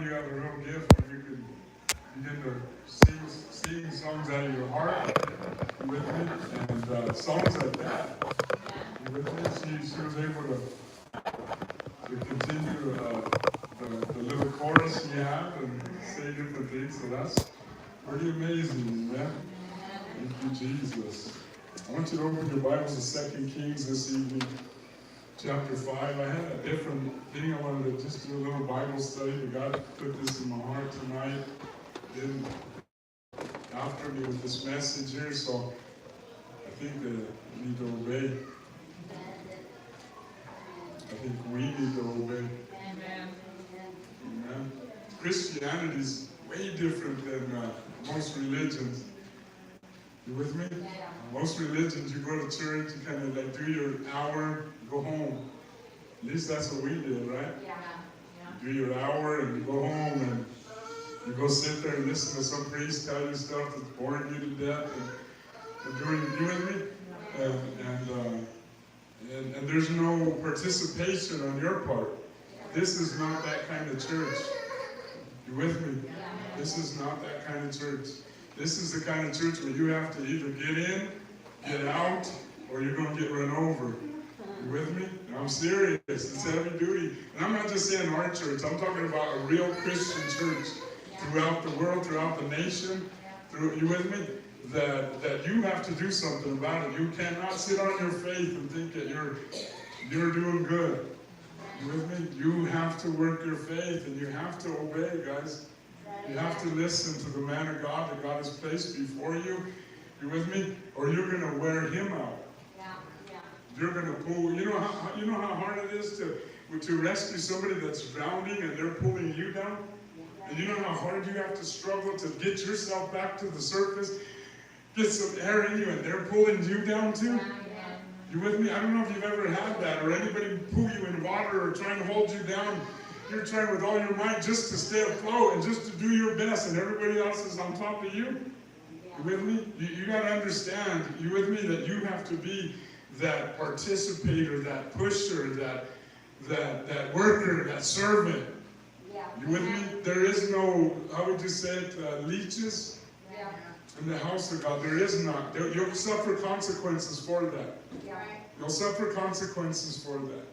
you have a real gift when you can begin to sing songs out of your heart. You with me? And songs like that. You with me? She was able to continue the little chorus she had and say different things. So that's pretty amazing, man. Thank you, Jesus. I want you to open your Bibles to 2 Kings this evening, chapter 5. I had a different thing. I wanted to just do a little Bible study, but God put this in my heart tonight. Then after me with this message here, so I think that we need to obey. I think we need to obey. Amen. Christianity is way different than most religions. You with me? Most religions, you go to church, you kind of like do your hour, go home. At least that's what we did, right? Yeah. You do your hour and you go home and you go sit there and listen to some priest tell you stuff that's boring you to death. And you with me? And there's no participation on your part. This is not that kind of church. You with me? This is not that kind of church. This is the kind of church where you have to either get in, get out, or you're going to get run over. You with me? And I'm serious. It's heavy duty. And I'm not just saying our church. I'm talking about a real Christian church throughout the world, throughout the nation. You with me? That you have to do something about it. You cannot sit on your faith and think that you're doing good. You with me? You have to work your faith and you have to obey, guys. You have to listen to the man of God that God has placed before you. You with me? Or you're going to wear him out. You're going to pull. You know how hard it is to rescue somebody that's drowning and they're pulling you down? And you know how hard you have to struggle to get yourself back to the surface? Get some air in you and they're pulling you down too? You with me? I don't know if you've ever had that or anybody pull you in water or trying to hold you down. You're trying with all your might just to stay afloat and just to do your best and everybody else is on top of you. You with me? You got to understand, you with me, that you have to be that participator, that pusher, that worker, that servant. You with me? There is no, how would you say it, leeches in the house of God. There is not. You'll suffer consequences for that. You'll suffer consequences for that.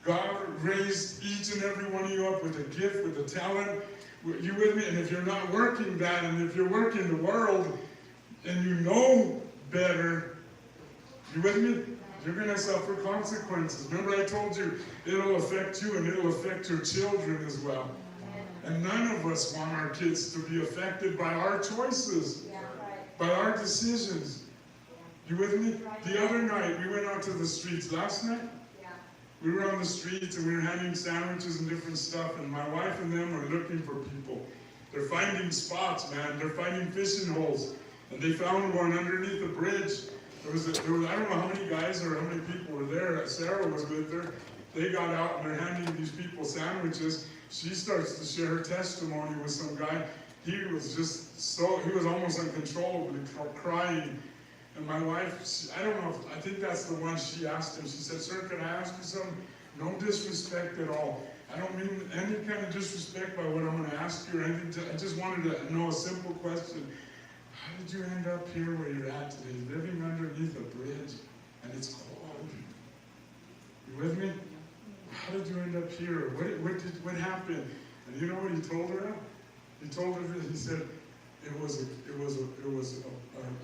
God raised each and every one of you up with a gift, with a talent. You with me? And if you're not working that, and if you're working the world, and you know better, you with me? You're going to suffer consequences. Remember I told you, it'll affect you and it'll affect your children as well. And none of us want our kids to be affected by our choices, by our decisions. You with me? The other night, we went out to the streets. Last night, we were on the streets and we were having sandwiches and different stuff, and my wife and them are looking for people. They're finding spots, man. They're finding fishing holes. And they found one underneath a bridge. There was I don't know how many guys or how many people were there. Sarah was with her. They got out and they're handing these people sandwiches. She starts to share her testimony with some guy. He was almost uncontrollably crying. And my wife, I don't know, I think that's the one she asked him. She said, "Sir, can I ask you something? No disrespect at all. I don't mean any kind of disrespect by what I'm going to ask you or anything. I just wanted to know a simple question. How did you end up here where you're at today, living underneath a bridge, and it's cold? You with me? How did you end up here? What happened?" And you know what he told her? He told her that he said, it was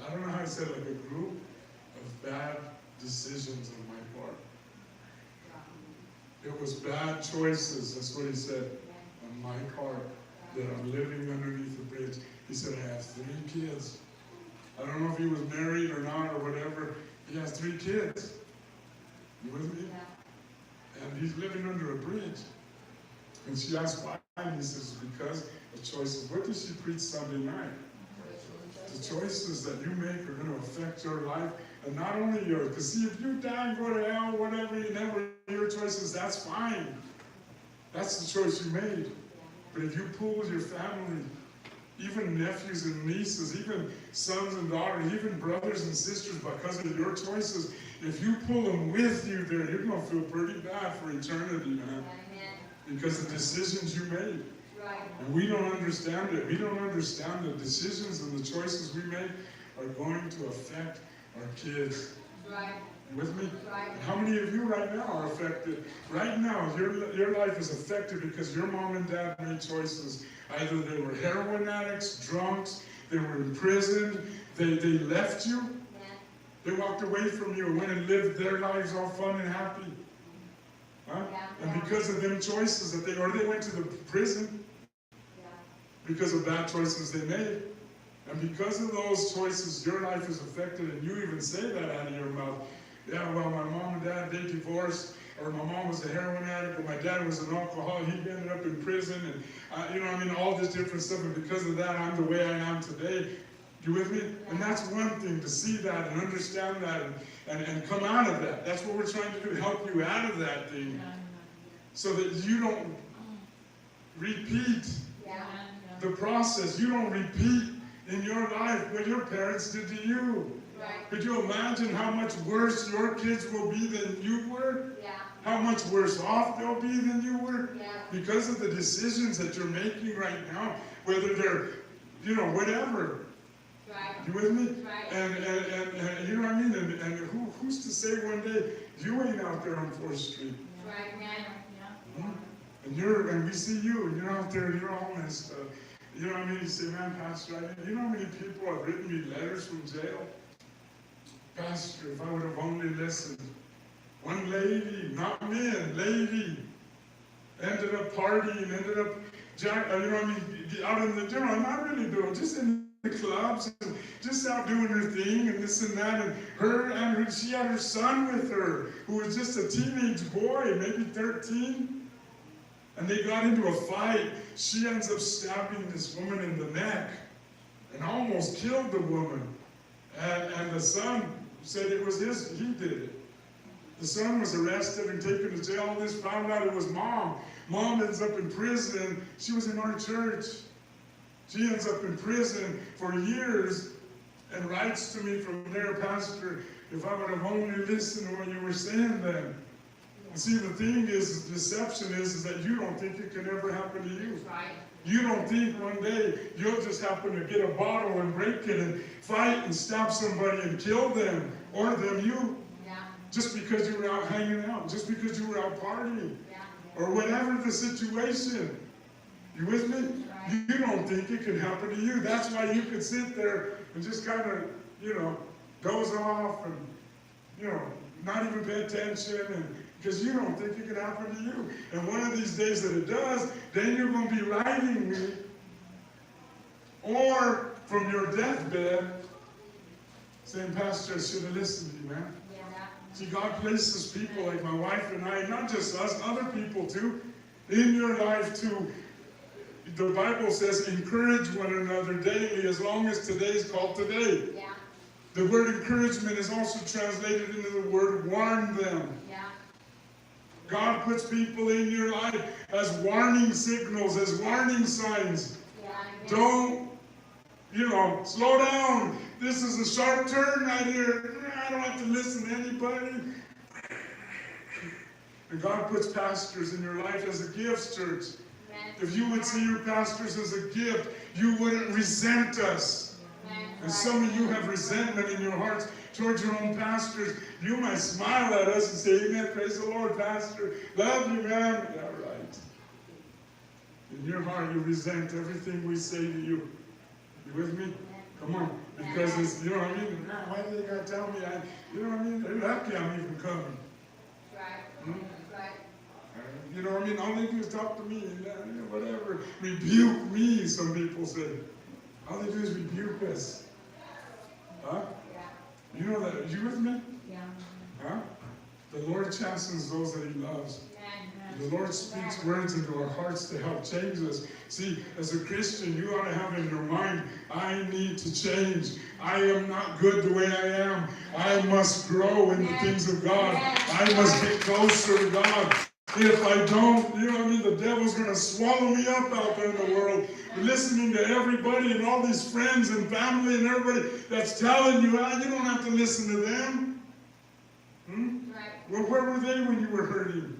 I don't know how he said, like a group of bad decisions on my part. It was bad choices, that's what he said, on my part, that I'm living underneath the bridge. He said, I have 3 kids. I don't know if he was married or not or whatever. He has 3 kids. You with me? And he's living under a bridge. And she asked why, and he says, because of choices. What did she preach Sunday night? The choices that you make are going to affect your life, and not only yours. Because see, if you die and go to hell, whatever, your choices, that's fine. That's the choice you made. But if you pull your family, even nephews and nieces, even sons and daughters, even brothers and sisters, because of your choices, if you pull them with you there, you're going to feel pretty bad for eternity, man. Because of the decisions you made. And we don't understand it. We don't understand the decisions and the choices we make are going to affect our kids. You with me? How many of you right now are affected? Right now, your life is affected because your mom and dad made choices. Either they were heroin addicts, drunks, they were imprisoned, they left you. They walked away from you and went and lived their lives all fun and happy. Huh? And because of them choices that they went to the prison because of bad choices they made. And because of those choices, your life is affected, and you even say that out of your mouth. Yeah, well, my mom and dad, they divorced, or my mom was a heroin addict, or my dad was an alcoholic, he ended up in prison, and you know, I mean, all this different stuff, and because of that, I'm the way I am today. You with me? And that's one thing, to see that and understand that and come out of that. That's what we're trying to do, help you out of that thing, so that you don't repeat the process. You don't repeat in your life what your parents did to you. Could you imagine how much worse your kids will be than you were? How much worse off they'll be than you were? Because of the decisions that you're making right now, whether they're, you know, whatever. You with me? And you know what I mean? And who's to say one day you ain't out there on 4th Street? And we see you, and you're out there, you're all messed up. You know what I mean? You say, man, Pastor, you know how many people have written me letters from jail? Pastor, if I would have only listened. One lady, not men, lady, ended up partying, ended up, you know what I mean, out in the, you know, not really doing, just in the clubs, and just out doing her thing, and this and that, and she had her son with her, who was just a teenage boy, maybe 13. And they got into a fight. She ends up stabbing this woman in the neck and almost killed the woman. And the son said it was he did it. The son was arrested and taken to jail. All this, found out it was mom. Mom ends up in prison. She was in our church. She ends up in prison for years and writes to me from there, Pastor, if I would have only listened to what you were saying then. See, the thing is, deception is that you don't think it can ever happen to you. You don't think one day you'll just happen to get a bottle and break it and fight and stab somebody and kill them, or them you. Just because you were out hanging out, just because you were out partying, or whatever the situation. You with me? You don't think it can happen to you. That's why you could sit there and just kind of, you know, doze off and, you know, not even pay attention, and because you don't think it could happen to you. And one of these days that it does, then you're going to be writing me, or from your deathbed, saying, Pastor, I should have listened to you, man. See, God places people like my wife and I, not just us, other people too, in your life too. The Bible says, encourage one another daily, as long as today is called today. The word encouragement is also translated into the word warn them. God puts people in your life as warning signals, as warning signs. Don't, you know, slow down. This is a sharp turn right here. I don't have to listen to anybody. And God puts pastors in your life as a gift, church. If you would see your pastors as a gift, you wouldn't resent us. And some of you have resentment in your hearts towards your own pastors. You might smile at us and say, amen, praise the Lord, Pastor. Love you, man. Yeah, right. In your heart, you resent everything we say to you. You with me? Come on. Because it's, you know what I mean? Why do they got to tell me? You know what I mean? They're lucky I'm even coming. You know what I mean? All they do is talk to me and whatever. Rebuke me, some people say. All they do is rebuke us. Huh? You know that? You with me? Huh? The Lord chastens those that He loves. The Lord speaks words into our hearts to help change us. See, as a Christian, you ought to have in your mind, I need to change. I am not good the way I am. I must grow in the things of God. I must get closer to God. If I don't, you know what I mean, the devil's going to swallow me up out there in the world. Listening to everybody and all these friends and family and everybody that's telling you, you don't have to listen to them. Well, where were they when you were hurting?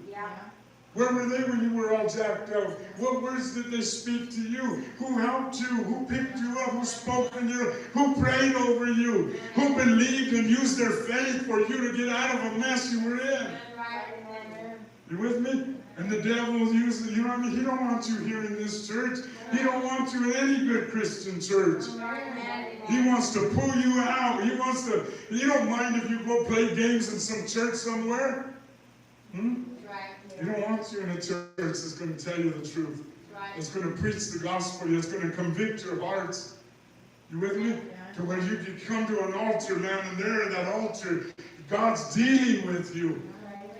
Where were they when you were all jacked up? What words did they speak to you? Who helped you? Who picked you up? Who spoke in you? Who prayed over you? Who believed and used their faith for you to get out of a mess you were in? You with me? And the devil uses, you know what I mean? He don't want you here in this church. He don't want you in any good Christian church. He wants to pull you out. He don't mind if you go play games in some church somewhere. He don't want you in a church that's going to tell you the truth. That's going to preach the gospel. That's going to convict your hearts. You with me? To where you can come to an altar, man, and there at that altar, God's dealing with you.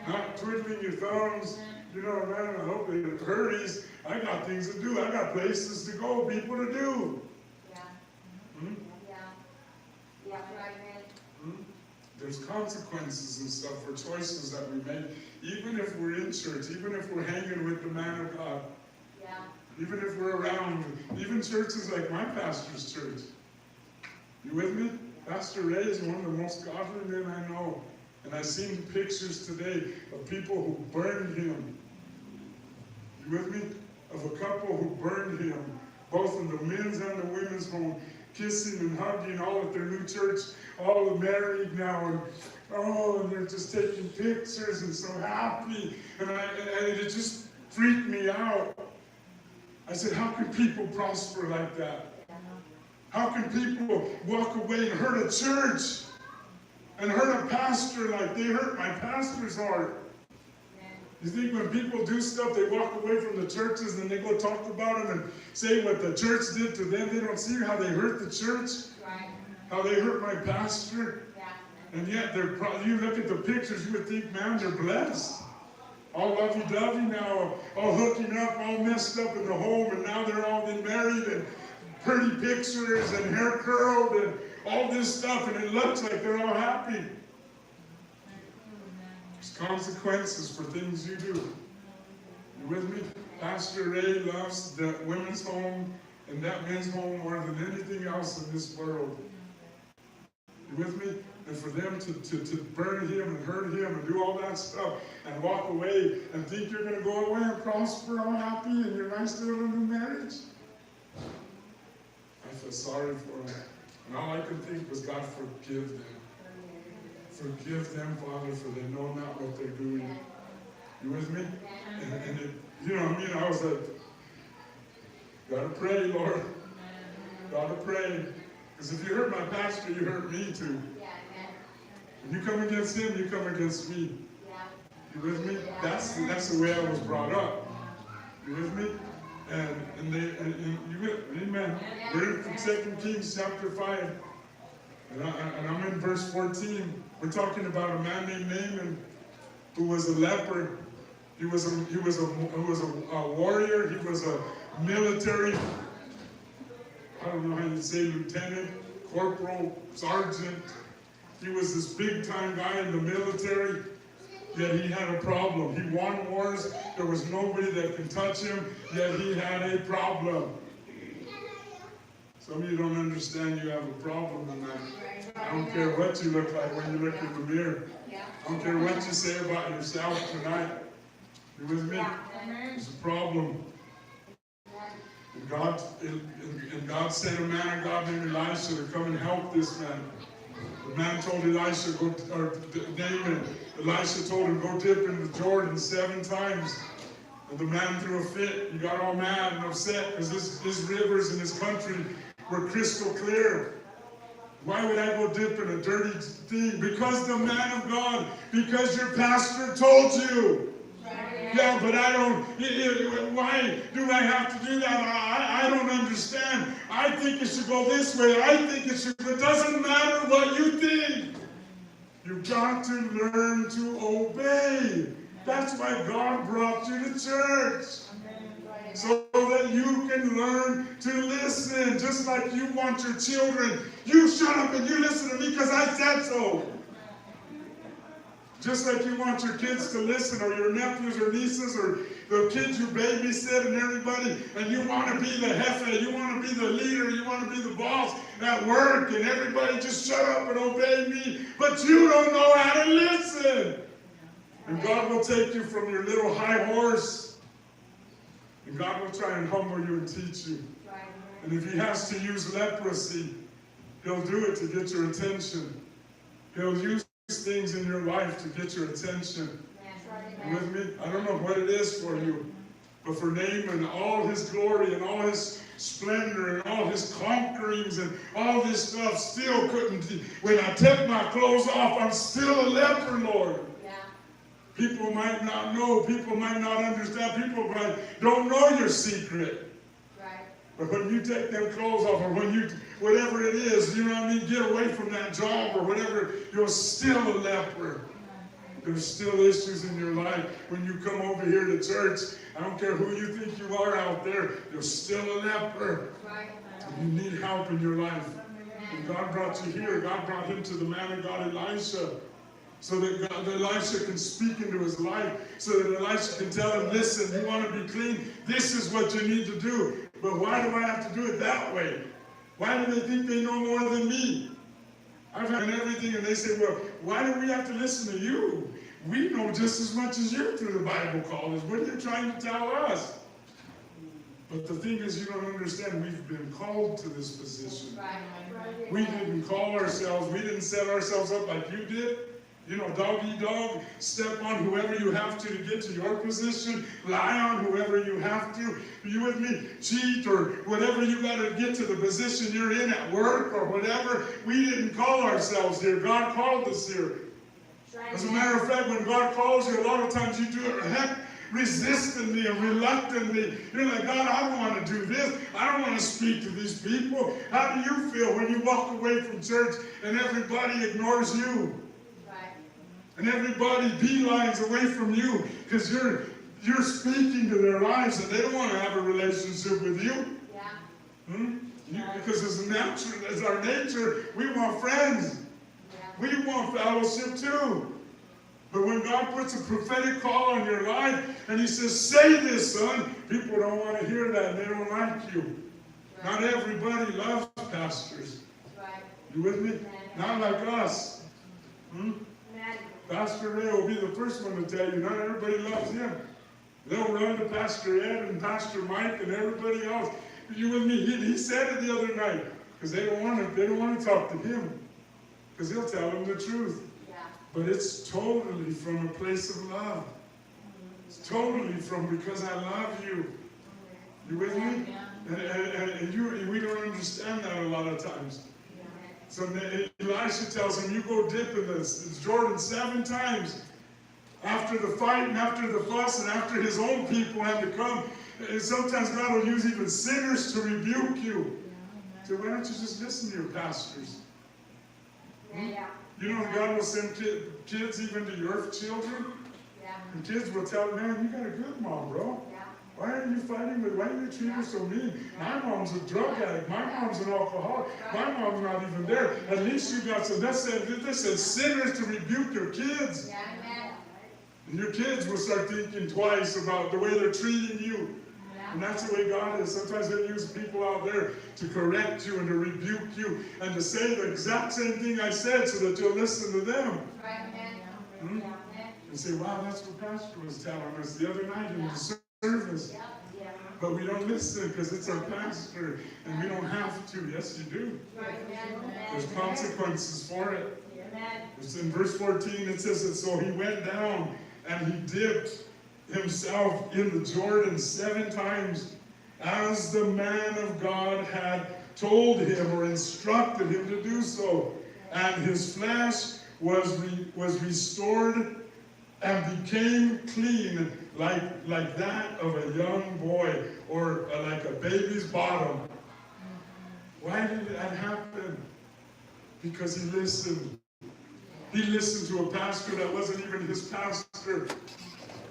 Not twiddling your thumbs. You know, man, I hope it hurries. I got things to do. I got places to go, people to do. There's consequences and stuff for choices that we make, even if we're in church, even if we're hanging with the man of God, even if we're around, even churches like my pastor's church. You with me? Pastor Ray is one of the most godly men I know. And I've seen pictures today of people who burned him. You with me? Of a couple who burned him, both in the men's and the women's home, kissing and hugging, all at their new church, all married now, and they're just taking pictures and so happy. And it just freaked me out. I said, how can people prosper like that? How can people walk away and hurt a church and hurt a pastor like they hurt my pastor's heart? You think when people do stuff, they walk away from the churches and they go talk about them and say what the church did to them? They don't see how they hurt the church, how they hurt my pastor. And yet, you look at the pictures, you would think, man, they're blessed. All lovey-dovey now, all hooking up, all messed up in the home, and now they're all been married, and pretty pictures, and hair curled, and all this stuff, and it looks like they're all happy. There's consequences for things you do. You with me? Pastor Ray loves the women's home and that men's home more than anything else in this world. You with me? And for them to burn him and hurt him and do all that stuff and walk away and think you're going to go away and prosper all happy and you're nice to live in a marriage. I feel sorry for them. And all I could think was, God, forgive them. Forgive them, Father, for they know not what they're doing. You with me? And it, you know what I mean? I was like, gotta pray, Lord. Gotta pray. Because if you hurt my pastor, you hurt me too. When you come against him, you come against me. You with me? That's the way I was brought up. You with me? And you with, amen. We're in 2 Kings chapter 5. And I'm in verse 14. We're talking about a man named Naaman who was a leper. He was a warrior. He was a military, I don't know how you say, lieutenant, corporal, sergeant. He was this big-time guy in the military, yet he had a problem. He won wars. There was nobody that could touch him, yet he had a problem. Some of you don't understand you have a problem tonight. I don't care what you look like when you look in the mirror. I don't care what you say about yourself tonight. You with me? There's a problem. And God sent a man of God named Elisha to come and help this man. The man told Elisha, Naaman, Elisha told him, go dip in the Jordan 7 times. And the man threw a fit. He got all mad and upset because his rivers in his country were crystal clear. Why would I go dip in a dirty thing? Because the man of God, because your pastor told you. Yeah, but I don't, why do I have to do that? I don't understand. I think it should go this way. I think it should, it doesn't matter what you think. You've got to learn to obey. That's why God brought you to church. So that you can learn to listen. Just like you want your children. You shut up and you listen to me because I said so. Just like you want your kids to listen, or your nephews or nieces, or the kids you babysit and everybody, and you want to be the jefe, you want to be the leader, you want to be the boss at work, and everybody just shut up and obey me, but you don't know how to listen. And God will take you from your little high horse. And God will try and humble you and teach you. And if he has to use leprosy, he'll do it to get your attention. He'll use things in your life to get your attention. You with me? I don't know what it is for you. But for Naaman, all his glory and all his splendor and all his conquerings and all this stuff still couldn't. When I take my clothes off, I'm still a leper, Lord. Yeah. People might not know. People might not understand. People might don't know your secret. Right. But when you take them clothes off, or when you, whatever it is, you know what I mean, get away from that job or whatever, you're still a leper. There's still issues in your life. When you come over here to church, I don't care who you think you are out there, you're still a leper. You need help in your life. And God brought you here. God brought him to the man of God, Elisha, so that Elisha can speak into his life, so that Elisha can tell him, listen, you want to be clean? This is what you need to do. But why do I have to do it that way? Why do they think they know more than me? I've had everything, and they say, well, why do we have to listen to you? We know just as much as you through the Bible college. What are you trying to tell us? But the thing is, you don't understand, we've been called to this position. We didn't call ourselves, we didn't set ourselves up like you did. You know, dog-eat-dog, step on whoever you have to get to your position, lie on whoever you have to. Are you with me? Cheat or whatever you got to get to the position you're in at work or whatever. We didn't call ourselves here. God called us here. As a matter of fact, when God calls you, a lot of times you do it resistantly and reluctantly. You're like, God, I don't want to do this. I don't want to speak to these people. How do you feel when you walk away from church and everybody ignores you? And everybody beelines away from you because you're speaking to their lives and they don't want to have a relationship with you. Yeah. Because as our nature, we want friends. Yeah. We want fellowship too. But when God puts a prophetic call on your life and he says, say this, son, people don't want to hear that and they don't like you. Right. Not everybody loves pastors. Right. You with me? Not like us. Pastor Ray will be the first one to tell you, not everybody loves him. They'll run to Pastor Ed and Pastor Mike and everybody else. You with me? He said it the other night because they don't want to talk to him because he'll tell them the truth. Yeah. But it's totally from a place of love. It's totally from because I love you. You with me? Yeah. And we don't understand that a lot of times. So Elisha tells him, you go dip in this Jordan 7 times. After the fight and after the fuss and after his own people had to come. And sometimes God will use even sinners to rebuke you. So why don't you just listen to your pastors? Yeah. You know God will send kids even to your children? Yeah. And kids will tell them, man, you got a good mom, bro. Why are you fighting with, why do you treat her so mean? My mom's a drug addict. My mom's an alcoholic. My mom's not even there. At least you got some, this said sinners to rebuke your kids. And your kids will start thinking twice about the way they're treating you. And that's the way God is. Sometimes he'll use people out there to correct you and to rebuke you and to say the exact same thing I said so that you'll listen to them. And say, wow, that's what Pastor was telling us the other night in the service. But we don't listen because it's our pastor and we don't have to. Yes, you do. There's consequences for it. It's in verse 14 it says that so he went down and he dipped himself in the Jordan 7 times as the man of God had told him or instructed him to do so. And his flesh was restored and became clean like that of a young boy or like a baby's bottom. Why did that happen? Because he listened. He listened to a pastor that wasn't even his pastor.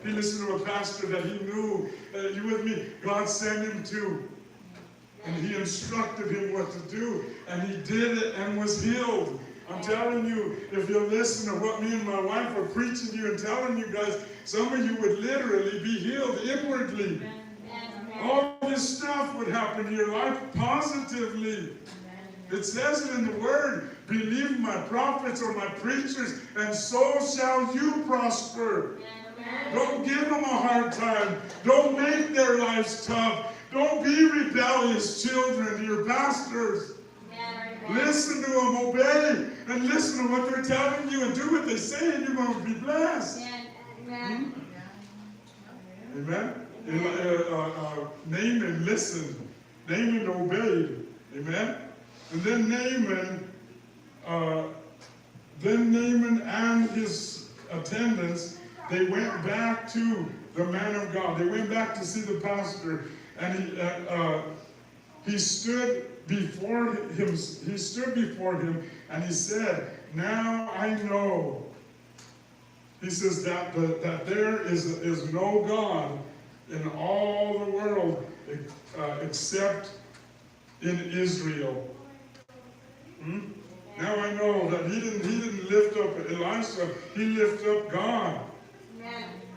He listened to a pastor that he knew, you with me, God sent him to. And he instructed him what to do. And he did it and was healed. I'm telling you, if you listen to what me and my wife are preaching to you and telling you guys, some of you would literally be healed inwardly. All this stuff would happen in your life positively. It says it in the Word. Believe my prophets or my preachers, and so shall you prosper. Don't give them a hard time. Don't make their lives tough. Don't be rebellious children to your pastors. Listen to them, obey, and listen to what they're telling you, and do what they say, and you're going to be blessed. Amen. Amen. Naaman listened. Naaman obeyed. Amen. And then Naaman and his attendants, they went back to the man of God. They went back to see the pastor, and he stood before him. He stood before him, and he said, "Now I know." He says that there is no God in all the world except in Israel. Now I know that he didn't lift up Elisha, he lifted up God.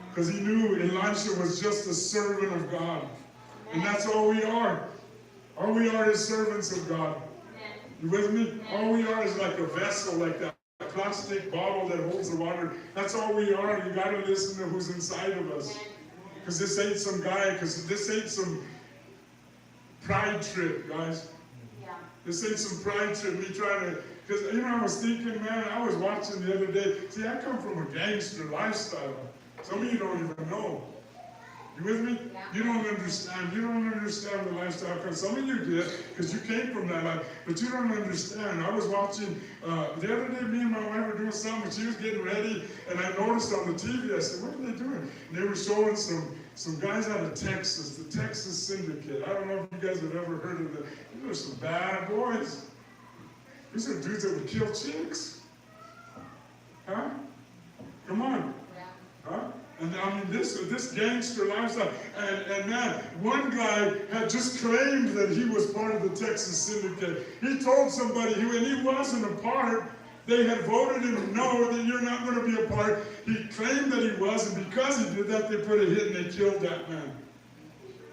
Because he knew Elisha was just a servant of God. And that's all we are. All we are is servants of God. You with me? All we are is like a vessel, like that plastic bottle that holds the water. That's all we are. You got to listen to who's inside of us. Because this ain't some guy, because this ain't some pride trip, guys. This ain't some pride trip, me trying to, because, I was thinking, man, I was watching the other day. See, I come from a gangster lifestyle. Some of you don't even know. You with me? You don't understand. You don't understand the lifestyle. Because some of you did, because you came from that life. But you don't understand. I was watching, the other day, me and my wife were doing something. She was getting ready, and I noticed on the TV, I said, what are they doing? And they were showing some guys out of Texas, the Texas Syndicate. I don't know if you guys have ever heard of them. These are some bad boys. These are dudes that would kill chicks. Huh? Come on. Huh? And I mean, this gangster lifestyle. And man, one guy had just claimed that he was part of the Texas Syndicate. He told somebody, when he wasn't a part, they had voted him no, that you're not going to be a part. He claimed that he was, and because he did that, they put a hit and they killed that man.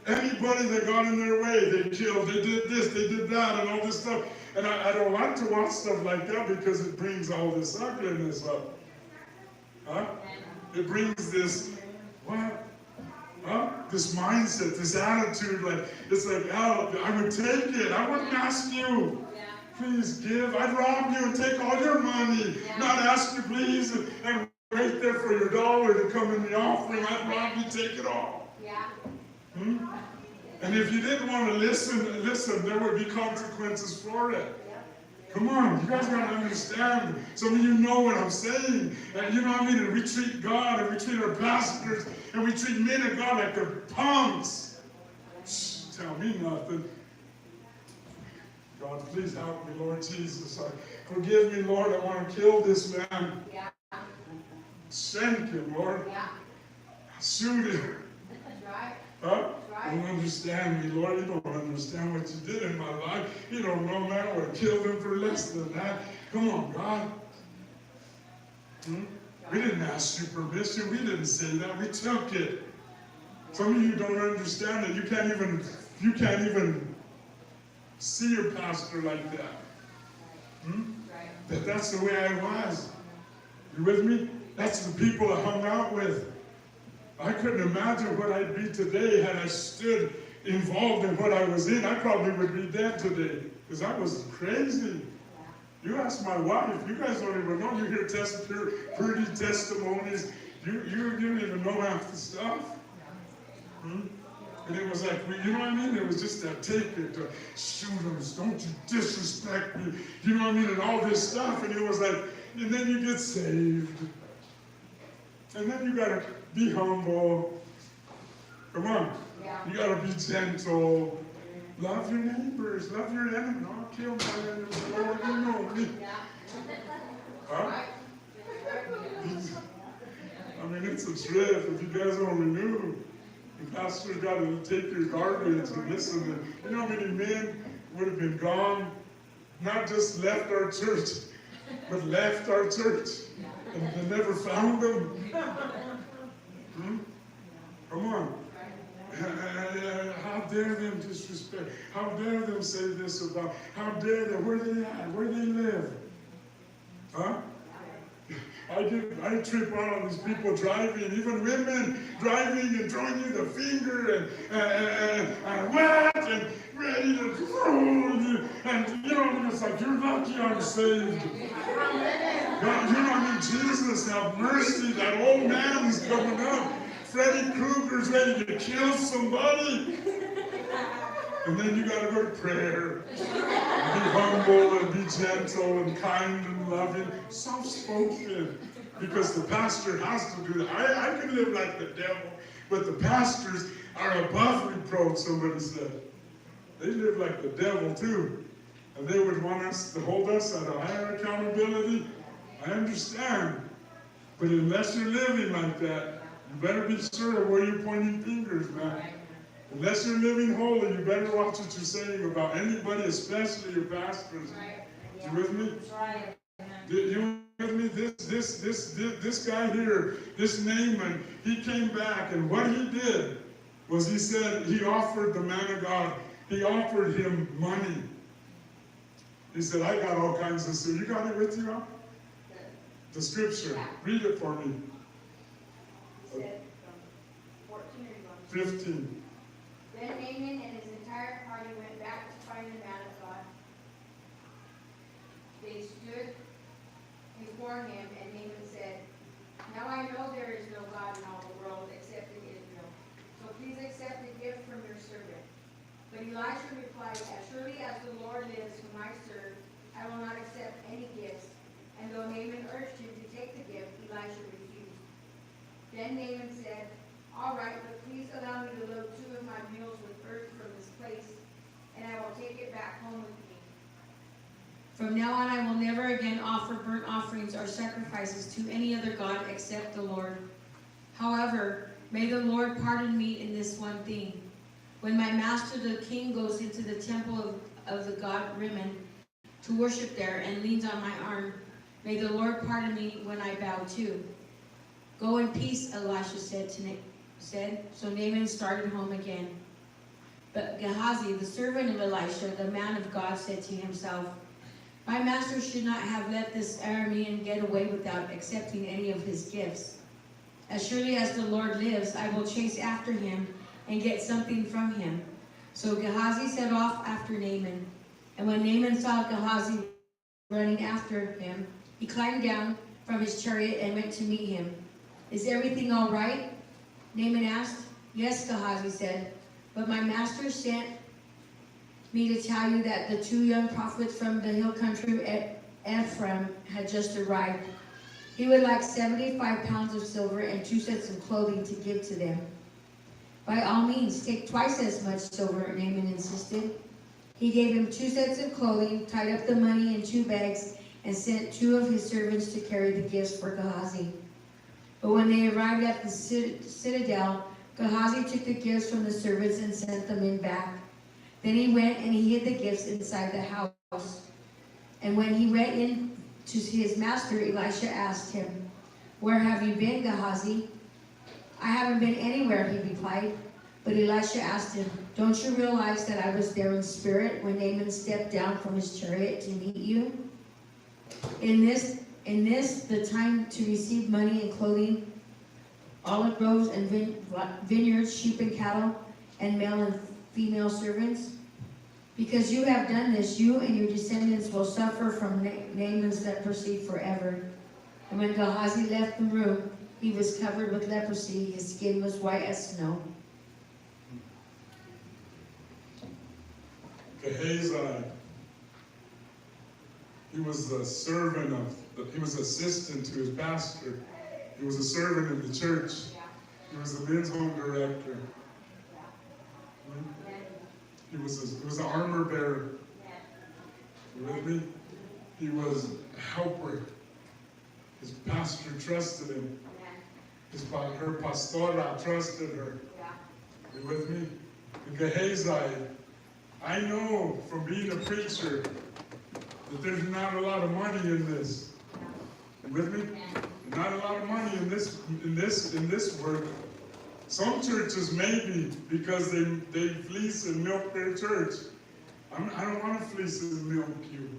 Anybody that got in their way, they killed. They did this, they did that, and all this stuff. And I don't like to watch stuff like that because it brings all this ugliness up. Huh? It brings this, what? Huh? This mindset, this attitude, like, it's like, oh, I would take it. I wouldn't ask you. Please give. I'd rob you and take all your money. Not ask you, please, and wait there for your dollar to come in the offering. I'd rob you, take it all. And if you didn't want to listen, there would be consequences for it. Come on, you guys got to understand. Some of you know what I'm saying. And you know what I mean? And we treat God, and we treat our pastors, and we treat men of God like they're punks. Shh, tell me nothing. God, please help me, Lord Jesus. Forgive me, Lord. I want to kill this man. Shank him, Lord. Shoot him. Huh? You don't understand me, Lord. You don't understand what you did in my life. You don't know, man. I would have killed him for less than that. Come on, God. We didn't ask you permission. We didn't say that. We took it. Some of you don't understand that. You can't even see your pastor like that. That's the way I was. You with me? That's the people I hung out with. I couldn't imagine what I'd be today had I stood involved in what I was in. I probably would be dead today because I was crazy. You ask my wife, you guys don't even know. You hear pretty testimonies. You don't even know half the stuff. And it was like, you know what I mean? It was just that take it, shoot them, don't you disrespect me. You know what I mean? And all this stuff. And it was like, and then you get saved. And then you got to be humble. Come on. You got to be gentle. Love your neighbors. Love your enemy. I'll kill my enemy. Lord, you know me. Huh? I mean, it's a trip if you guys don't renew. The pastor's got to take your garbage and listen. You know how many men would have been gone? Not just left our church, but left our church. And they never found them. Come on. How dare them disrespect? How dare them say this about? How dare them? Where they at? Where they live? Huh? I trip out on these people driving, even women driving and throwing you the finger and what and ready to throw you. And you know, it's like, you're lucky I'm saved. God, you know, I mean, Jesus, have mercy. That old man's coming up. Freddy Krueger's ready to kill somebody. And then you got to go to prayer. Be humble and be gentle and kind and loving. Soft-spoken. Because the pastor has to do that. I can live like the devil, but the pastors are above reproach, somebody said. They live like the devil too. And they would want us to hold us at a higher accountability. I understand. But unless you're living like that, you better be sure of where you're pointing fingers, man. Unless you're living holy, you better watch what you're saying about anybody, especially your pastors. You with me? You with me? This guy here, this Naaman, he came back, and what he did was he said he offered the man of God, he offered him money. He said, I got all kinds of stuff. You got it with you, huh? The scripture. Read it for me. 15. Then Naaman and his entire party went back to find the man of God. They stood before him, and Naaman said, Now I know there is no God in all the world except in Israel. So please accept the gift from your servant. But Elisha replied, As surely as the Lord lives whom I serve, I will not accept any gifts. And though Naaman urged him to take the gift, Elisha refused. Then Naaman said, All right, but please allow me to load 2 of my mules with earth from this place, and I will take it back home with me. From now on, I will never again offer burnt offerings or sacrifices to any other god except the Lord. However, may the Lord pardon me in this one thing. When my master the king goes into the temple of the god Rimmon to worship there and leans on my arm, may the Lord pardon me when I bow too. Go in peace, Elisha said. So Naaman started home again. But Gehazi, the servant of Elisha, the man of God, said to himself, My master should not have let this Aramean get away without accepting any of his gifts. As surely as the Lord lives, I will chase after him and get something from him. So Gehazi set off after Naaman. And when Naaman saw Gehazi running after him, he climbed down from his chariot and went to meet him. Is everything all right? Naaman asked. Yes, Gehazi said, but my master sent me to tell you that the 2 young prophets from the hill country at Ephraim had just arrived. He would like 75 pounds of silver and 2 sets of clothing to give to them. By all means, take twice as much silver, Naaman insisted. He gave him 2 sets of clothing, tied up the money in 2 bags, and sent 2 of his servants to carry the gifts for Gehazi. But when they arrived at the citadel, Gehazi took the gifts from the servants and sent them in back. Then he went and he hid the gifts inside the house. And when he went in to his master, Elisha asked him, Where have you been, Gehazi? I haven't been anywhere, he replied. But Elisha asked him, Don't you realize that I was there in spirit when Naaman stepped down from his chariot to meet you? In this, the time to receive money and clothing, olive groves and vineyards, sheep and cattle, and male and female servants? Because you have done this, you and your descendants will suffer from Naaman's leprosy forever. And when Gehazi left the room, he was covered with leprosy. His skin was white as snow. Gehazi, he was a servant he was assistant to his pastor. He was a servant in the church. He was the men's home director. He was an armor bearer. You with me? He was a helper. His pastor trusted him. Her pastora trusted her. You with me? And Gehazi, I know from being a preacher that there's not a lot of money in this. You with me? Not a lot of money in this work. Some churches maybe, because they fleece and milk their church. I don't want to fleece and milk you.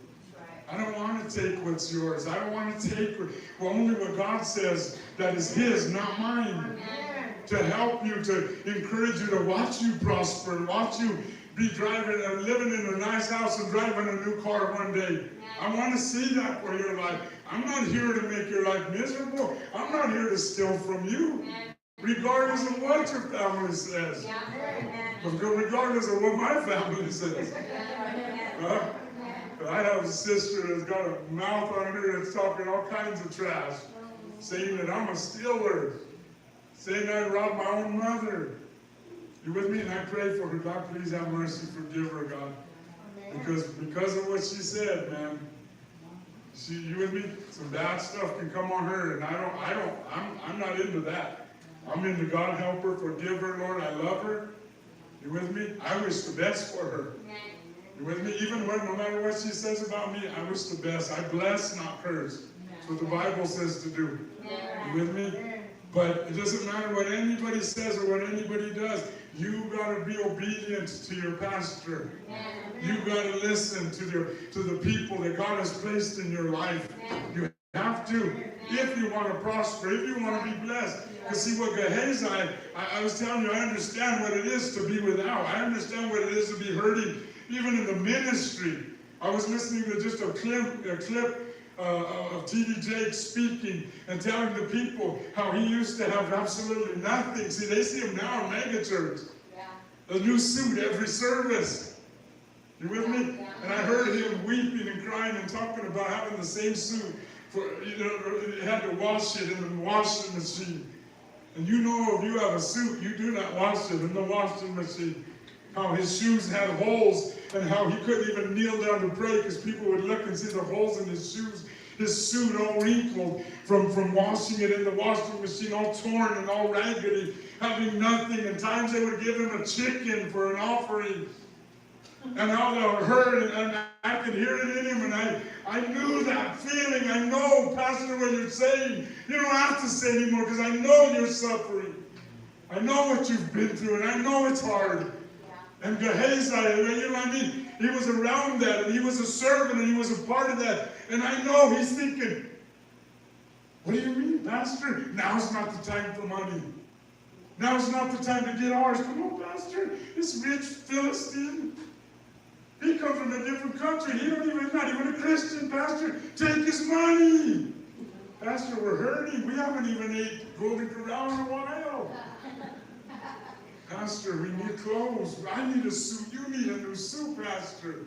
I don't want to take what's yours. I don't want to take only what God says that is His, not mine. To help you, to encourage you, to watch you prosper, and watch you be driving and living in a nice house and driving a new car one day. I want to see that for your life. I'm not here to make your life miserable. I'm not here to steal from you, regardless of what your family says. Regardless of what my family says. I have a sister that's got a mouth on her that's talking all kinds of trash, saying that I'm a stealer, saying I robbed my own mother. You with me? And I pray for her. God, please have mercy, forgive her, God. Because of what she said, man. You with me? Some bad stuff can come on her, and I'm not into that. I'm into God, help her, forgive her, Lord. I love her. You with me? I wish the best for her. You with me? Even when, no matter what she says about me, I wish the best. I bless, not curse. That's what the Bible says to do. You with me? But it doesn't matter what anybody says or what anybody does. You got to be obedient to your pastor. You got to listen to the people that God has placed in your life. You have to, if you want to prosper, if you want to be blessed. Because see what Gehazi, I was telling you, I understand what it is to be without. I understand what it is to be hurting, even in the ministry. I was listening to just a clip of T.D. Jakes speaking and telling the people how he used to have absolutely nothing. See, they see him now in megachurch. A new suit every service. You with me? And I heard him weeping and crying and talking about having the same suit. He had to wash it in the washing machine. And you know, if you have a suit, you do not wash it in the washing machine. How his shoes had holes, and how he couldn't even kneel down to pray because people would look and see the holes in his shoes. His suit all wrinkled from washing it in the washing machine, all torn and all raggedy, having nothing. And times they would give him a chicken for an offering. And how they hurt, and I could hear it in him, and I knew that feeling. I know, Pastor, what you're saying. You don't have to say anymore because I know you're suffering. I know what you've been through, and I know it's hard. And Gehazi, you know what I mean? He was around that, and he was a servant, and he was a part of that. And I know he's thinking, what do you mean, Pastor? Now's not the time for money. Now's not the time to get ours. Come on, Pastor. This rich Philistine, he comes from a different country. He not even a Christian, Pastor. Take his money. Pastor, we're hurting. We haven't even ate Golden Corral in a while. Pastor, we need clothes. I need a suit. You need a new suit, Pastor.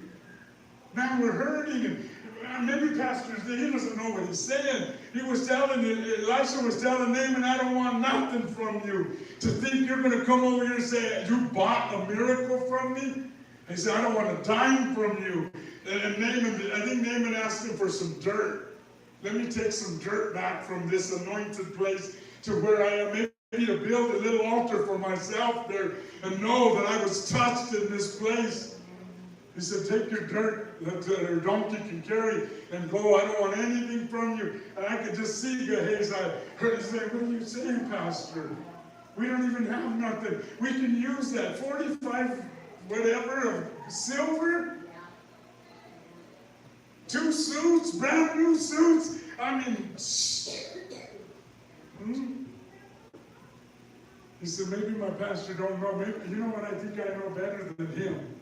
Now we're hurting. And maybe Pastor, he doesn't know what he's saying. Elisha was telling Naaman, I don't want nothing from you. To think you're going to come over here and say, you bought a miracle from me? He said, I don't want a dime from you. And Naaman, I think Naaman asked him for some dirt. Let me take some dirt back from this anointed place to where I am. Maybe to build a little altar for myself there and know that I was touched in this place. He said, take your dirt that your donkey can carry and go. I don't want anything from you. And I could just see Gehazi. Heard him say, what are you saying, Pastor? We don't even have nothing. We can use that 45 whatever of silver. 2 suits, brand new suits. I mean, He said, maybe my pastor don't know. Maybe, you know what, I think I know better than him.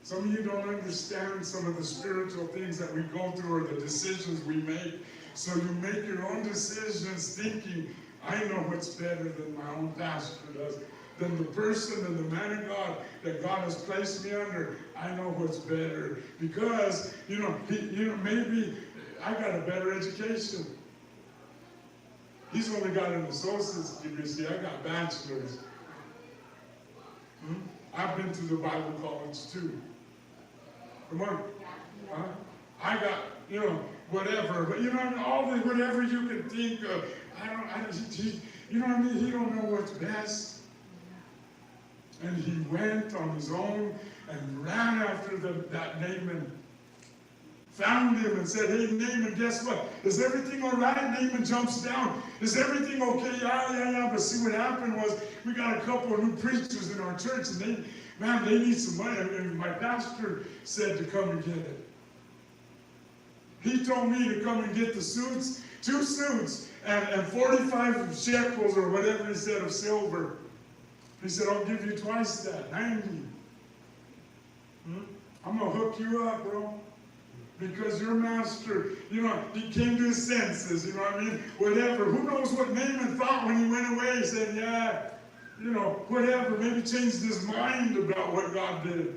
Some of you don't understand some of the spiritual things that we go through or the decisions we make. So you make your own decisions thinking, I know what's better than my own pastor does. Than the person and the man of God that God has placed me under. I know what's better. Because, maybe I got a better education. He's only got an associate's degree. See, I got bachelor's. I've been to the Bible college too. Come on. I got, whatever. But, all the whatever you can think of. You know what I mean? He don't know what's best. And he went on his own and ran after that Naaman. found him and said, hey, Naaman, guess what? Is everything all right? Naaman jumps down. Is everything okay? Yeah. But see, what happened was we got a couple of new preachers in our church, and they need some money. And my pastor said to come and get it. He told me to come and get the suits, 2 suits, and 45 shekels or whatever he said of silver. He said, I'll give you twice that, 90. I'm going to hook you up, bro. Because your master, he came to his senses, you know what I mean? Whatever. Who knows what Naaman thought when he went away? He said, yeah, whatever. Maybe changed his mind about what God did.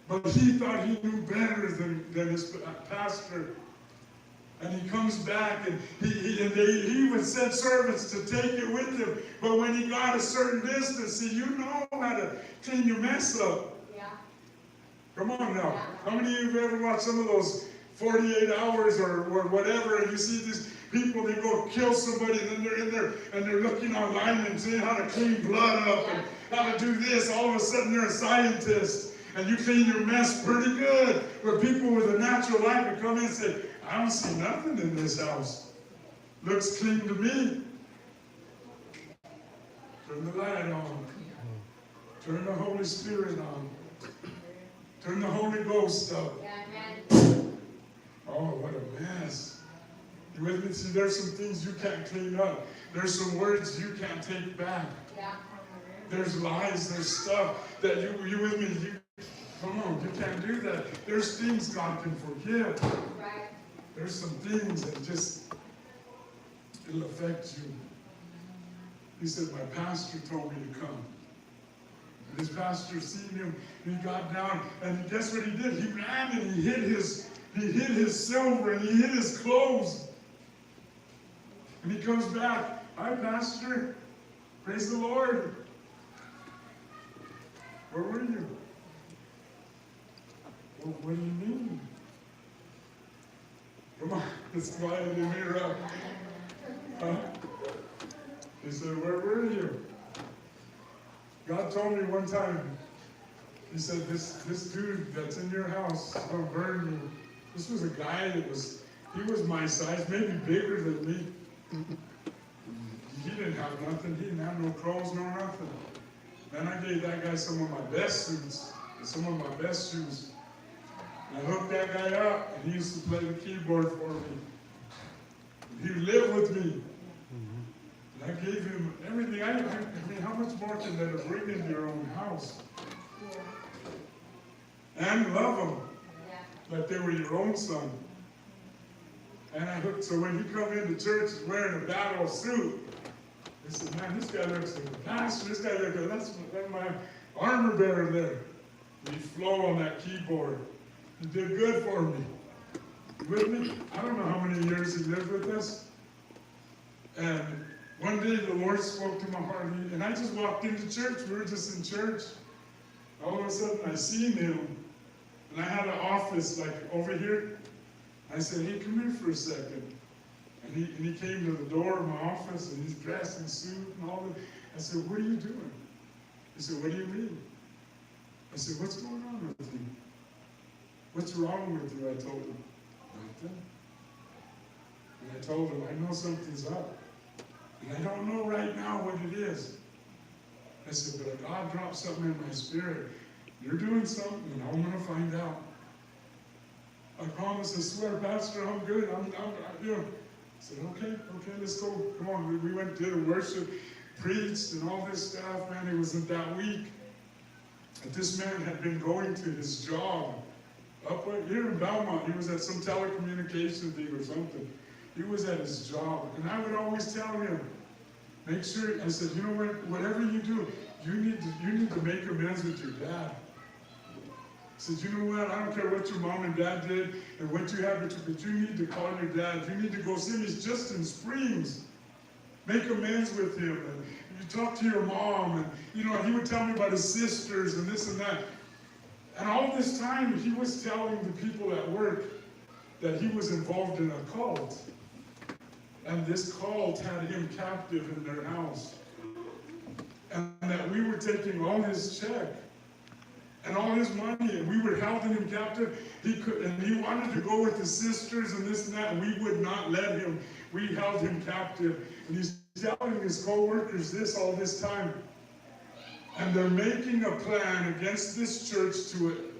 But he thought he knew better than his pastor. And he comes back, and he even sent servants to take it with him. But when he got a certain distance, see, you know how to clean your mess up. Come on now. How many of you have ever watched some of those 48 hours or whatever, and you see these people, they go kill somebody, and then they're in there, and they're looking online and seeing how to clean blood up and how to do this. All of a sudden, you're a scientist, and you clean your mess pretty good. Where people with a natural eye can come in and say, I don't see nothing in this house. Looks clean to me. Turn the light on. Turn the Holy Spirit on. Turn the Holy Ghost up. Oh, what a mess. You with me? See, there's some things you can't clean up. There's some words you can't take back. There's lies, there's stuff that you with me, come on, you can't do that. There's things God can forgive. There's some things that it'll affect you. He said, my pastor told me to come. And his pastor seen him, and he got down, and guess what he did? He ran and he hid his silver, and he hid his clothes. And he comes back, hi, pastor, praise the Lord. Where were you? Well, what do you mean? Come on, let's quiet the mirror up. Huh? He said, where were you? God told me one time, he said, this dude that's in your house is going to burn you. This was a guy he was my size, maybe bigger than me. He didn't have nothing. He didn't have no clothes, no nothing. Then I gave that guy some of my best suits and some of my best shoes. And I hooked that guy up, and he used to play the keyboard for me. He lived with me. And I gave him everything. I mean, how much more can that bring into your own house? And love them like they were your own son. And I hooked, so when he come into church wearing a battle suit, I said, man, this guy looks like a pastor. This guy looks like, that's my armor bearer there. And he'd flow on that keyboard. He did good for me. You with me? I don't know how many years he lived with us. And one day the Lord spoke to my heart, and I just walked into church. We were just in church. All of a sudden I seen him, and I had an office like over here. I said, hey, come here for a second. And he came to the door of my office, and he's dressed in suit and all that. I said, what are you doing? He said, what do you mean? I said, what's going on with you? What's wrong with you? I told him, nothing. And I told him, I know something's up. And I don't know right now what it is. I said, but God dropped something in my spirit. You're doing something, and I'm going to find out. I promise, I swear, Pastor, I'm good. I'm I said, okay, let's go. Come on. We went, did a worship, preached, and all this stuff. Man, it wasn't that week. But this man had been going to his job up here in Belmont. He was at some telecommunication thing or something. He was at his job. And I would always tell him, make sure, I said, you know what, whatever you do, you need to make amends with your dad. I said, you know what, I don't care what your mom and dad did and what you have, but you need to call your dad. You need to go see him. He's just in Springs. Make amends with him. And you talk to your mom. And, he would tell me about his sisters and this and that. And all this time, he was telling the people at work that he was involved in a cult. And this cult had him captive in their house. And that we were taking all his check and all his money, and we would have held him captive. And he wanted to go with his sisters and this and that, and we would not let him. We held him captive. And he's telling his co-workers this all this time. And they're making a plan against this church to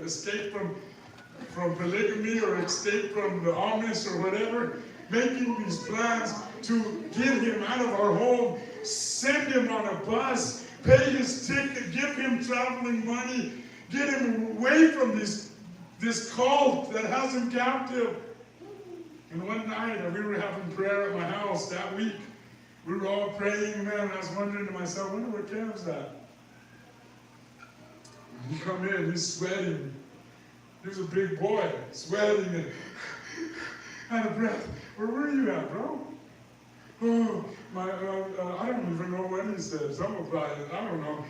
escape from polygamy or escape from the Amish or whatever, making these plans to get him out of our home, send him on a bus, pay his ticket, give him traveling money, get him away from this cult that has him captive. And one night, we were having prayer at my house that week. We were all praying, man, and I was wondering to myself, I wonder where Kev's at. And he come in, he's sweating. He was a big boy, sweating and out of breath. Where were you at, bro? Oh, I don't even know what he said. Some about it, I don't know.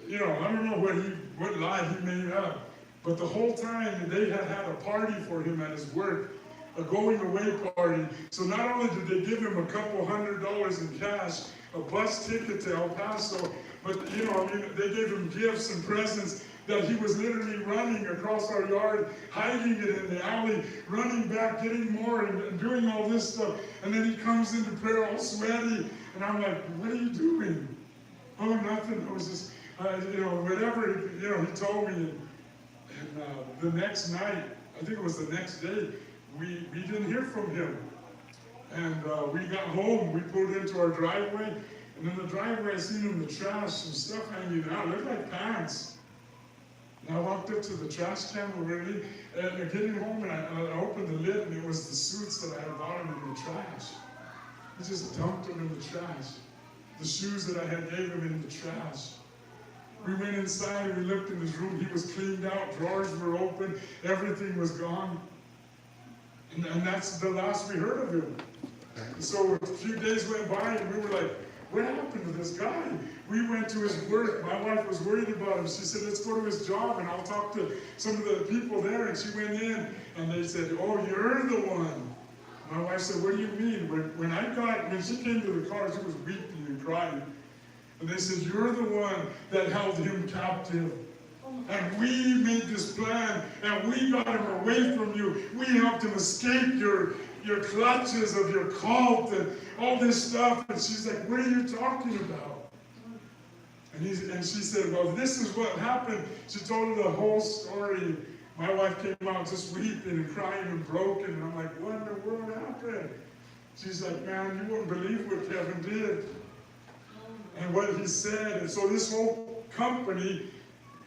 I don't know what lie he made up. But the whole time they had a party for him at his work, a going away party. So not only did they give him a couple $100 in cash, a bus ticket to El Paso, but they gave him gifts and presents that he was literally running across our yard, hiding it in the alley, running back, getting more, and doing all this stuff. And then he comes into prayer all sweaty, and I'm like, what are you doing? Oh, nothing. I was just, whatever, he told me. And the next night, I think it was the next day, we didn't hear from him. And we got home, we pulled into our driveway, and in the driveway I seen in the trash some stuff hanging out. It looked like pants. And I walked up to the trash can already, and getting home, and I opened the lid, and it was the suits that I had bought him in the trash. I just dumped them in the trash. The shoes that I had gave him in the trash. We went inside, we looked in his room, he was cleaned out, drawers were open, everything was gone. And that's the last we heard of him. And so a few days went by, and we were like, what happened to this guy? We went to his work. My wife was worried about him. She said, let's go to his job, and I'll talk to some of the people there. And she went in, and they said, oh, you're the one. My wife said, what do you mean? When she came to the car, she was weeping and crying. And they said, you're the one that held him captive. And we made this plan, and we got him away from you. We helped him escape your clutches of your cult and all this stuff. And she's like, what are you talking about? And she said, well, this is what happened. She told her the whole story. My wife came out just weeping and crying and broken. And I'm like, what in the world happened? She's like, man, you wouldn't believe what Kevin did and what he said. And so this whole company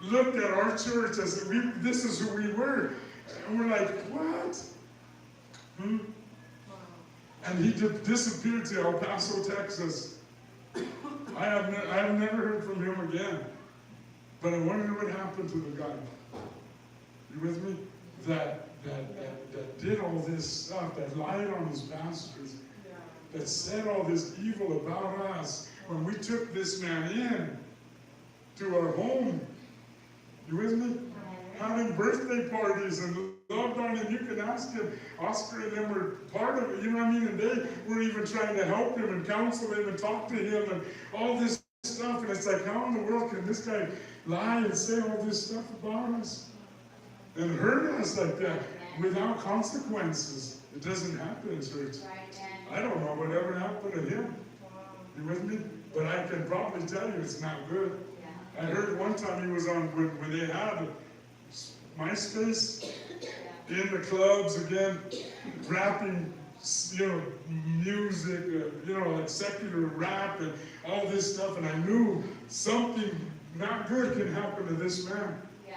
looked at our church as this is who we were. And we're like, what? And he disappeared to El Paso, Texas. I have never heard from him again. But I wonder what happened to the guy. You with me? That did all this stuff, that lied on his pastors, that said all this evil about us. When we took this man in to our home, you with me? Having birthday parties and loved on him. You can ask him. Oscar and them were part of it. You know what I mean? And they were even trying to help him and counsel him and talk to him and all this stuff. And it's like, how in the world can this guy lie and say all this stuff about us and hurt us like that without consequences? It doesn't happen in church. I don't know whatever happened to him. You with me? But I can probably tell you it's not good. I heard one time he was on, when they had MySpace in the clubs again, rapping, music, like secular rap and all this stuff. And I knew something not good can happen to this man. Yeah.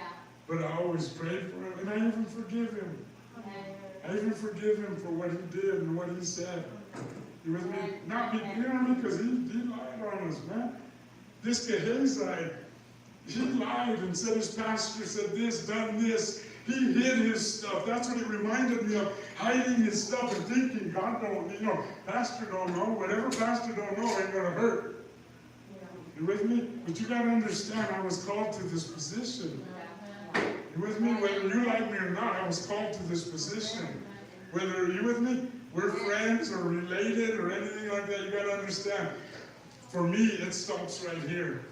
But I always prayed for him, and I even forgive him. I even forgive him for what he did and what he said. You with me? Not because he lied on us, man. This Gehazi, he lied and said his pastor said this, done this. He hid his stuff. That's what it reminded me of, hiding his stuff and thinking God don't, pastor don't know. Whatever pastor don't know ain't going to hurt. You with me? But you got to understand, I was called to this position. You with me? Whether you like me or not, I was called to this position. Whether you with me, we're friends or related or anything like that, you got to understand. For me, it stops right here.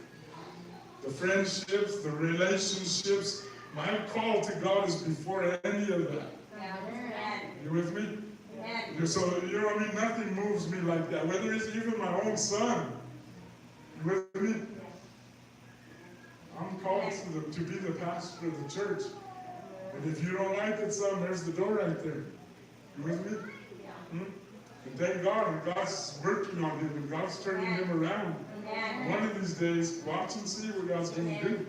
The friendships, the relationships, My call to God is before any of that. You with me? So, you know what I mean? Nothing moves me like that. Whether it's even my own son. You with me? I'm called to be the pastor of the church. And if you don't like it, son, there's the door right there. You with me? And thank God, and God's working on him, and God's turning him around. One of these days, watch and see what God's going to do.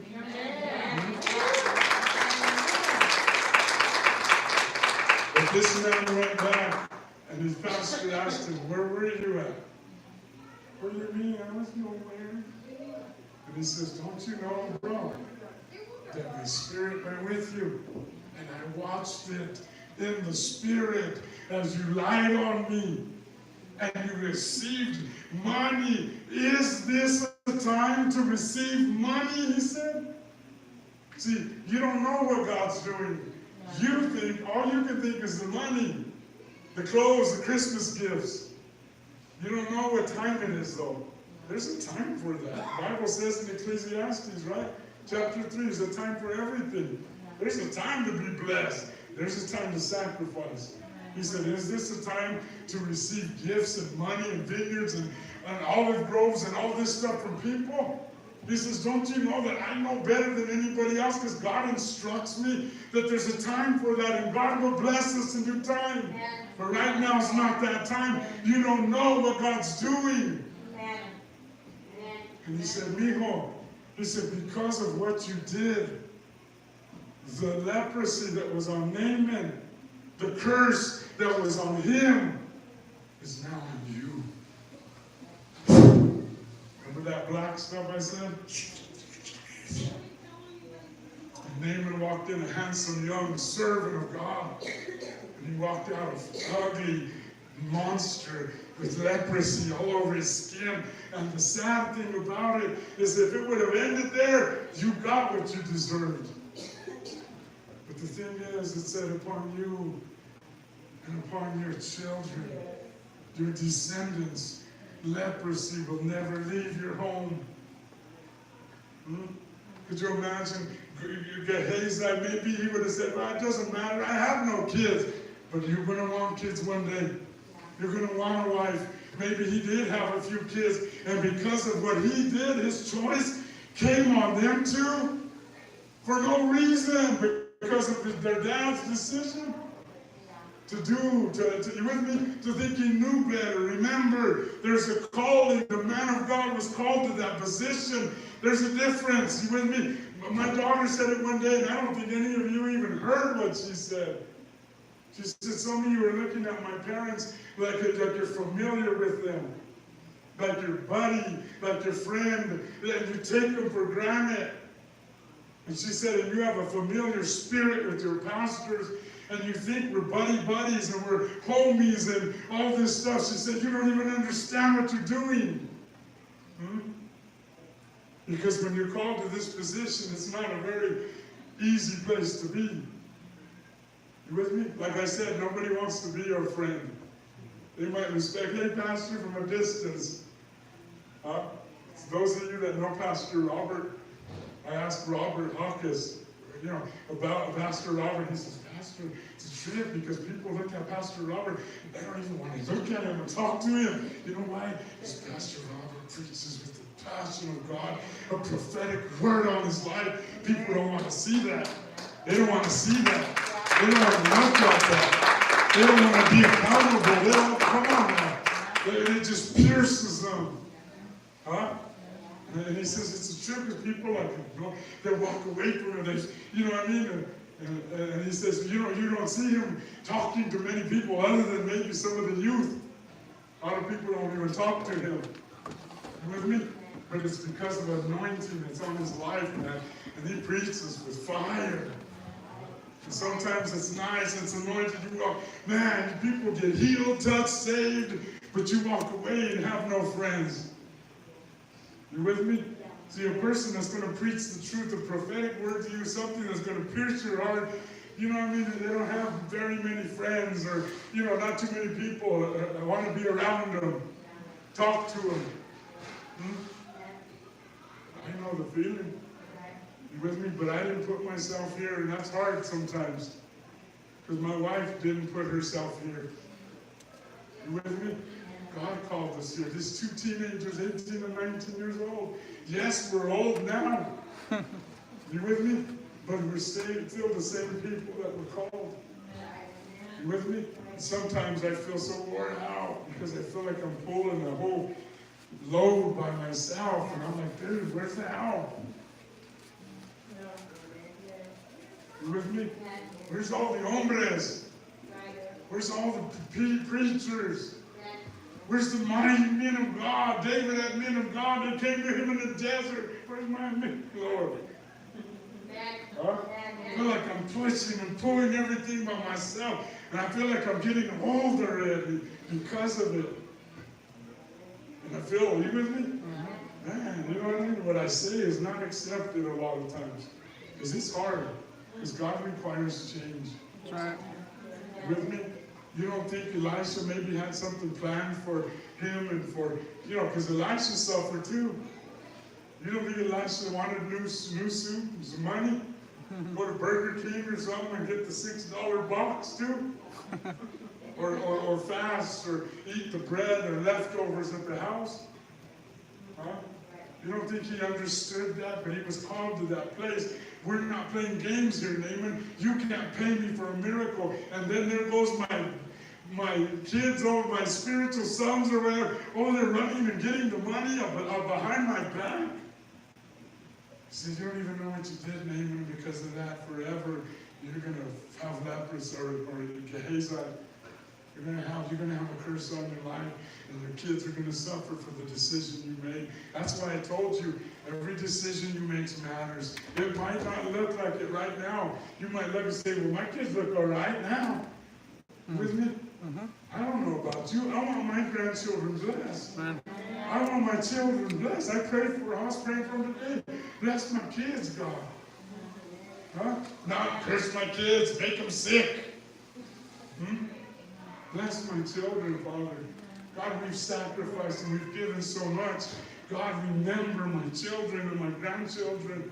But this man went back, and his pastor asked him, where were you at? What do you mean? I was nowhere. And he says, don't you know, bro, that my spirit went with you, and I watched it in the spirit as you lied on me, and you received money. Is this a time to receive money? He said. See, you don't know what God's doing. You think, all you can think is the money, the clothes, the Christmas gifts. You don't know what time it is, though. There's a time for that. The Bible says in Ecclesiastes, right? Chapter 3, there's a time for everything. There's a time to be blessed. There's a time to sacrifice. He said, is this a time to receive gifts and money and vineyards and olive groves and all this stuff from people? He says, don't you know that I know better than anybody else, because God instructs me that there's a time for that, and God will bless us in due time. But right now is not that time. You don't know what God's doing. And he said, mijo, he said, because of what you did, the leprosy that was on Naaman, the curse that was on him, is now on you. Remember that black stuff I said? And Naaman walked in, a handsome young servant of God. And he walked out an ugly monster with leprosy all over his skin. And the sad thing about it is, if it would have ended there, you got what you deserved. But the thing is, it said, upon you and upon your children, your descendants, leprosy will never leave your home. Could you imagine? You get Gehazi, maybe he would have said, well, it doesn't matter, I have no kids. But you're going to want kids one day. You're going to want a wife. Maybe he did have a few kids, and because of what he did, his choice came on them too, for no reason, but because of their dad's decision to you with me? To think he knew better. Remember, there's a calling. The man of God was called to that position. There's a difference. You with me? My daughter said it one day, and I don't think any of you even heard what she said. She said, some of you are looking at my parents like you're familiar with them, like your buddy, like your friend, and you take them for granted. And she said, and you have a familiar spirit with your pastors, and you think we're buddies and we're homies and all this stuff. She said, you don't even understand what you're doing. Because when you're called to this position, it's not a very easy place to be. You with me? Like I said, nobody wants to be your friend. They might respect, hey, Pastor, from a distance. Those of you that know Pastor Robert, I asked Robert Hawkins, about Pastor Robert. He says, Pastor, it's a trip because people look at Pastor Robert, they don't even want to look at him and talk to him. You know why? Because Pastor Robert preaches with the passion of God, a prophetic word on his life. People don't want to see that. They don't want to see that. They don't want to look like that. They don't want to be accountable. They don't, come on now. It just pierces them. And he says it's a trip because people they walk away from it. You know what I mean? And he says, you don't see him talking to many people other than maybe some of the youth. A lot of people don't even talk to him. You with me? But it's because of anointing that's on his life, man. And he preaches with fire. And sometimes it's nice, it's anointed. You walk, man, people get healed, touched, saved, but you walk away and have no friends. You with me? See, a person that's going to preach the truth, a prophetic word to you, something that's going to pierce your heart, you know what I mean? They don't have very many friends, or, not too many people want to be around them, talk to them. I know the feeling. You with me? But I didn't put myself here, and that's hard sometimes. Because my wife didn't put herself here. You with me? God called us here. These two teenagers, 18 and 19 years old. Yes, we're old now. You with me? But we're still the same people that were called. You with me? Sometimes I feel so worn out because I feel like I'm pulling the whole load by myself. And I'm like, dude, where's the help? You with me? Where's all the hombres? Where's all the preachers? Where's the mighty men of God? David had men of God that came to him in the desert. Where's my men, Lord? Huh? I feel like I'm pushing and pulling everything by myself. And I feel like I'm getting old already because of it. And I feel, are you with me? Man, you know what I mean? What I say is not accepted a lot of times. Because it's hard. Because God requires change. That's right. With me? You don't think Elisha maybe had something planned for him and for, because Elisha suffered too. You don't think Elisha wanted new suit, some money? Go to Burger King or something and get the $6 box too? Or fast or eat the bread or leftovers at the house? Huh? You don't think he understood that, but he was called to that place. We're not playing games here, Naaman. You can't pay me for a miracle. And then there goes my kids, my spiritual sons or whatever. Oh, they're running and getting the money behind my back. He says, you don't even know what you did, Naaman, because of that. Forever, you're going to have leprosy or Gehazi. You're going to have a curse on your life, and your kids are going to suffer for the decision you made. That's why I told you, every decision you make matters. It might not look like it right now. You might look and say, well, my kids look all right now. With me? I don't know about you. I want my grandchildren blessed. I want my children blessed. I pray for, I was praying for them today. Bless my kids, God. Huh? Not curse my kids, make them sick. Bless my children, Father. God, we've sacrificed and we've given so much. God, remember my children and my grandchildren,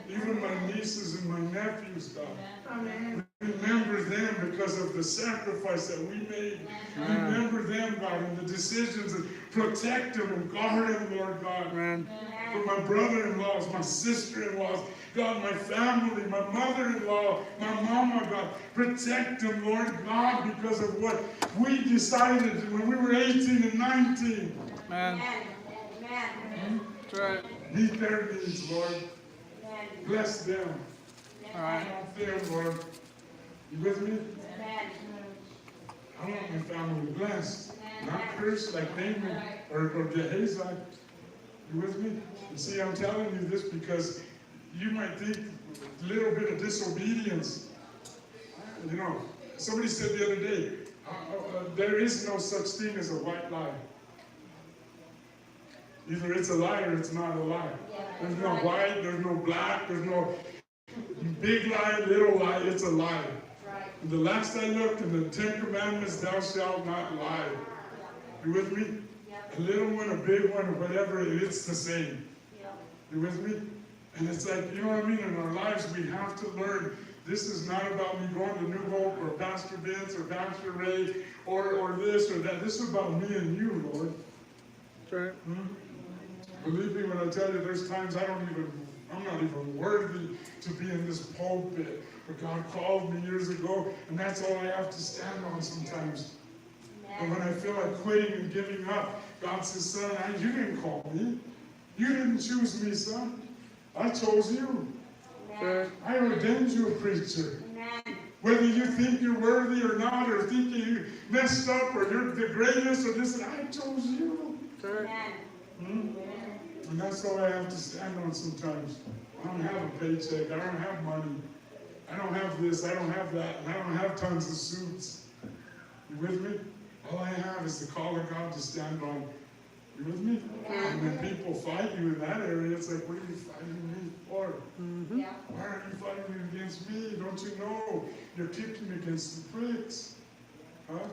even my nieces and my nephews, God. Amen. Remember them because of the sacrifice that we made. Remember them, God, and the decisions, and protect them and guard them, Lord God. Amen. For my brother-in-laws, my sister-in-laws, God, my family, my mother-in-law, my mama, God, protect them, Lord God, because of what we decided when we were 18 and 19. Amen. That's right. Meet their needs, Lord. Bless them. All right. Them, Lord. You with me? I want my family blessed, not cursed like Naaman or Gehazi. You with me? And see, I'm telling you this because you might think a little bit of disobedience. Somebody said the other day, there is no such thing as a white lie. Either it's a lie or it's not a lie. There's no white, there's no black, there's no big lie, little lie, it's a lie. And the last I looked in the 10 Commandments, thou shalt not lie. You with me? A little one, a big one, or whatever, it's the same. You with me? And it's like, you know what I mean? In our lives, we have to learn. This is not about me going to New Hope or Pastor Vince or Pastor Ray or this or that. This is about me and you, Lord. That's right. Believe me when I tell you, there's times I'm not even worthy to be in this pulpit. But God called me years ago, and that's all I have to stand on sometimes. And when I feel like quitting and giving up, God says, son, you didn't call me. You didn't choose me, son. I chose you. Right. I ordained you a preacher. Whether you think you're worthy or not, or think you messed up, or you're the greatest, or this, I chose you. Right. And that's all I have to stand on sometimes. I don't have a paycheck. I don't have money. I don't have this. I don't have that. And I don't have tons of suits. You with me? All I have is the call of God to stand on. You with me? And when people fight you in that area, it's like, what are you fighting me for? Why are you fighting against me? Don't you know you're kicking against the pricks? Huh?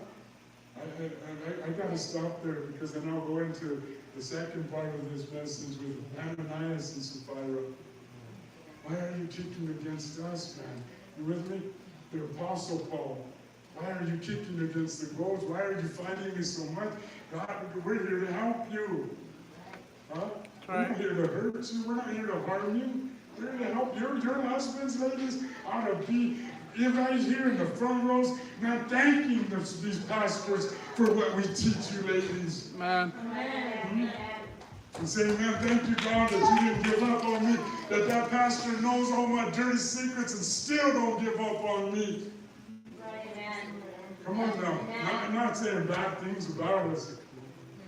I got to stop there because then I'll go into the second part of this message with Ananias and Sapphira. Why are you kicking against us, man? You with me? The Apostle Paul. Why are you kicking against the goals? Why are you fighting me so much? God, we're here to help you. Huh? We're not here to hurt you. We're not here to harm you. We're here to help you. Your husbands, ladies, ought to be right here in the front rows, now thanking these pastors for what we teach you, ladies. Man. And saying, man, thank you, God, that you didn't give up on me, that pastor knows all my dirty secrets and still don't give up on me. Come on now. I'm not saying bad things about us.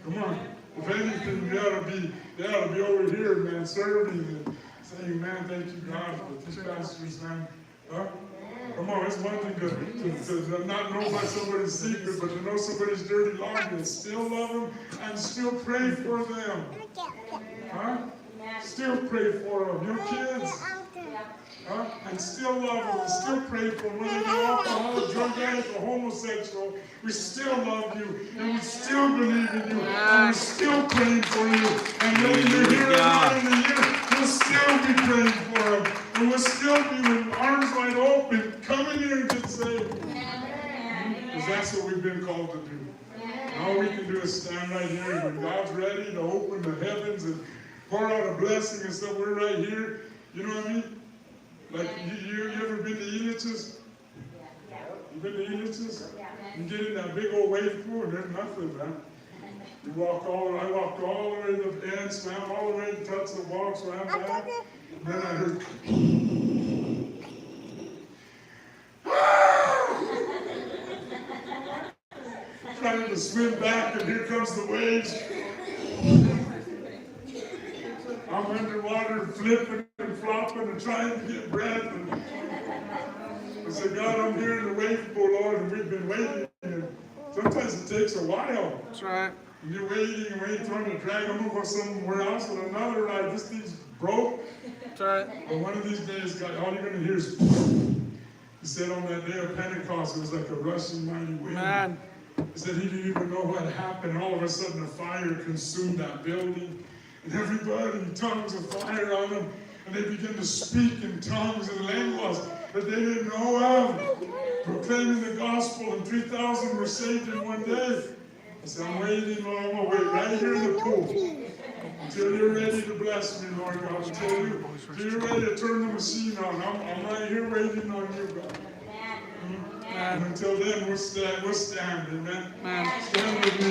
Come on. If anything, they ought to be over here, man, serving and saying, man, thank you, God, for these pastors, man. Huh? Come on, it's one thing to not know about somebody's secret, but to know somebody's dirty laundry and still love them and still pray for them. Huh? Still pray for them. Your kids. Huh? And still love them and still pray for them. Whether they're alcoholic, drug addict, or homosexual, we still love you and we still believe in you and we're still praying for you. And whether you're here or not in the year, we'll still be praying for them. And we'll still be with arms wide open, coming here and get saved. Because that's what we've been called to do. And all we can do is stand right here, and when God's ready to open the heavens and pour out a blessing and stuff, we're right here. You know what I mean? Like, you ever been to Elitch's? You been to Elitch's? You get in that big old wave pool and there's nothing, man. I walked all the way to the end, swam all the way to touch the wall, swam back. And then I heard, trying to swim back, and here comes the waves. I'm underwater, flipping and flopping and trying to get breath. And I said, God, I'm here in the wave pool, Lord, and we've been waiting. And sometimes it takes a while. That's right. And you're waiting and waiting, trying to drag them over somewhere else with another ride. This thing's broke. That's right. But one of these days, God, all you're going to hear is, he said on that day of Pentecost, it was like a rushing mighty wind. Man. He said he didn't even know what happened. All of a sudden, a fire consumed that building. And everybody, tongues of fire on them. And they began to speak in tongues and languages that they didn't know of. Proclaiming the gospel, and 3,000 were saved in one day. I said, I'm waiting, Lord. I'm going to wait right here in the pool. Until you're ready to bless me, Lord God. Until you're ready to turn the machine on. I'm right here waiting on you, God. And until then, we'll stand. Amen. Stand with me.